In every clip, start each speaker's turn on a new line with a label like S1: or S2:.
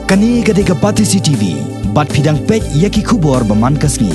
S1: Kani gadega pati CCTV, bat pidang pek yaki kubor baman kasngi.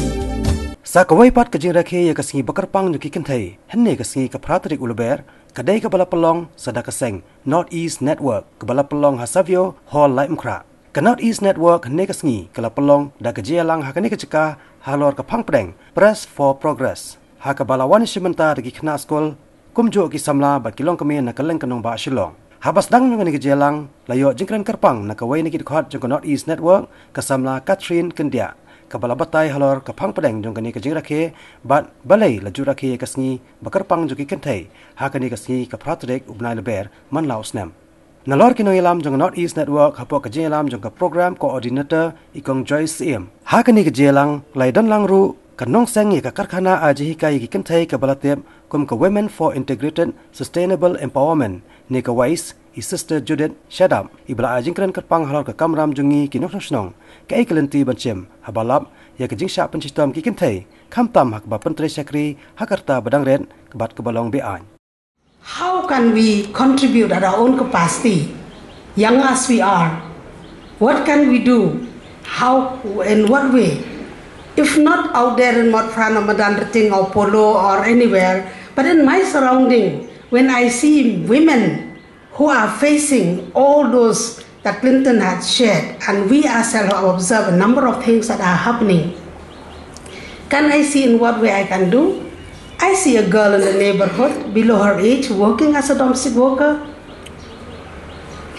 S2: Sa kawai pat kajing rakhe ya kasngi bakar pang nyuki kentai, henne kasngi ka pratrik uluber, kadai ka bala pelong sada kaseng North East Network, ka bala pelong hasavyo hall laim kra. Ka North East Network henne kasngi kala pelong da kajia lang hakane kacika halor ka pang pedeng, Press for Progress. Ha ka bala wan shimenta dagi khna skol, kumjo ki samla bat kilong kami na kaleng kanong ba shilong. Habas dang ngani kejelang layo jingkran kerpang na kawai ni kit khot jong North East Network ka samla Catherine Kendia. Kabala batai halor kapang pedeng jong kani kajing rakhe bat balai laju rakhe kasngi bakar pang joki kentai ha kani kasngi ka pratrik ubnai leber man laos nem nalor kino ilam jong North East Network hapo kajing ilam jong ka program coordinator ikong Joyce CM ha kani kajelang lai don lang ru kanong seng ka karkhana aji kai ki kentai kabala tep kum ka Women for Integrated Sustainable Empowerment ni ka wais i sister Judith Shadam ibla ajing kran kerpang halor ka kamram jungi kinok snong kai kelenti bancem habalap ya kajing sya pencitom ki kentai khamtam hak ba pentre sakri hakarta badang ren kebat kebalong bean.
S3: How can we contribute at our own capacity, young as we are? What can we do? How, in what way? If not out there in Mount Frano, Madanrating or Polo or anywhere, but in my surrounding, when I see women who are facing all those that Clinton has shared, and we ourselves have observed a number of things that are happening, can I see in what way I can do? I see a girl in the neighborhood below her age working as a domestic worker.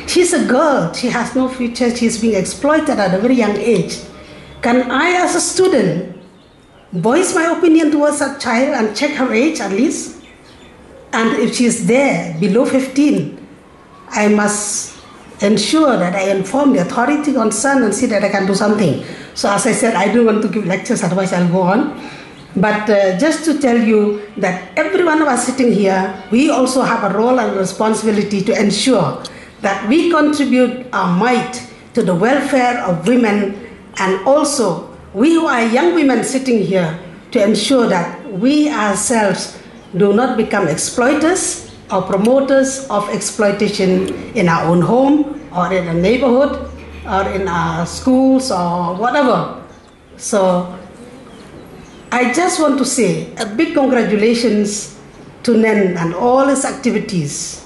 S3: She's a girl, she has no future, she's being exploited at a very young age. Can I as a student voice my opinion towards that child and check her age at least? And if she's there below 15, I must ensure that I inform the authority concerned and see that I can do something. So as I said, I don't want to give lectures, otherwise I'll go on. But just to tell you that every one of us sitting here, we also have a role and responsibility to ensure that we contribute our might to the welfare of women, and also we who are young women sitting here to ensure that we ourselves do not become exploiters or promoters of exploitation in our own home or in a neighborhood or in our schools or whatever. So I just want to say a big congratulations to Nen and all his activities.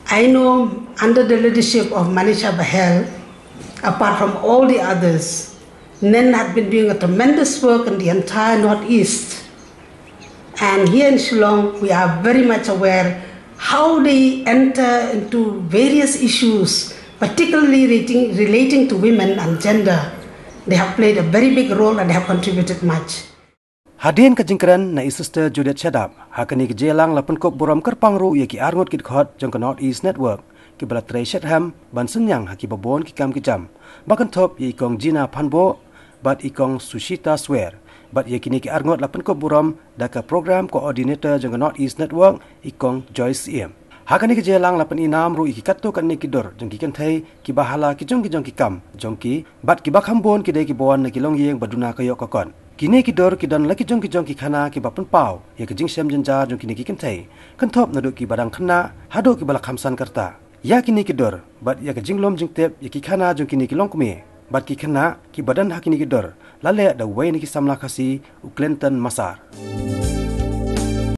S3: I know under the leadership of Manisha Bahel, apart from all the others, Nen had been doing a tremendous work in the entire Northeast. And here in Shillong, we are very much aware how they enter into various issues, particularly relating to women and gender. They have played a very big role and they have contributed much.
S2: Hadin kajingkran na sister Judith Shadap hakani kejelang lapan kop buram kerpang ru yaki arngot kit khot jong North East Network ki bala Trey Shetham ban senyang haki babon ki kam ki jam bakan top yi kong Gina Phanbo bat ikong Sushita Swear bat yakini ki arngot lapan kop buram daka program coordinator jong North East Network ikong Joyce CM hakani kejelang lapan inam ru iki katto kan ni kidor jong ki kenthai ki bahala ki jong ki kam jong ki bat ki bakhambon ki dei ki bon na ki long yeng baduna kayo kakon kini kidor kidan laki jong ki khana ki bapan pau ya ki jing sem jenjar jong kini ki kenthai kan thop na do ki badang khana hado ki bala khamsan karta ya kini kidor bat ya ki jing lom jing tep ya ki khana jong kini ki long kumi bat ki khana ki badan hakini kidor lale da way ni ki samla khasi u Clinton Masar.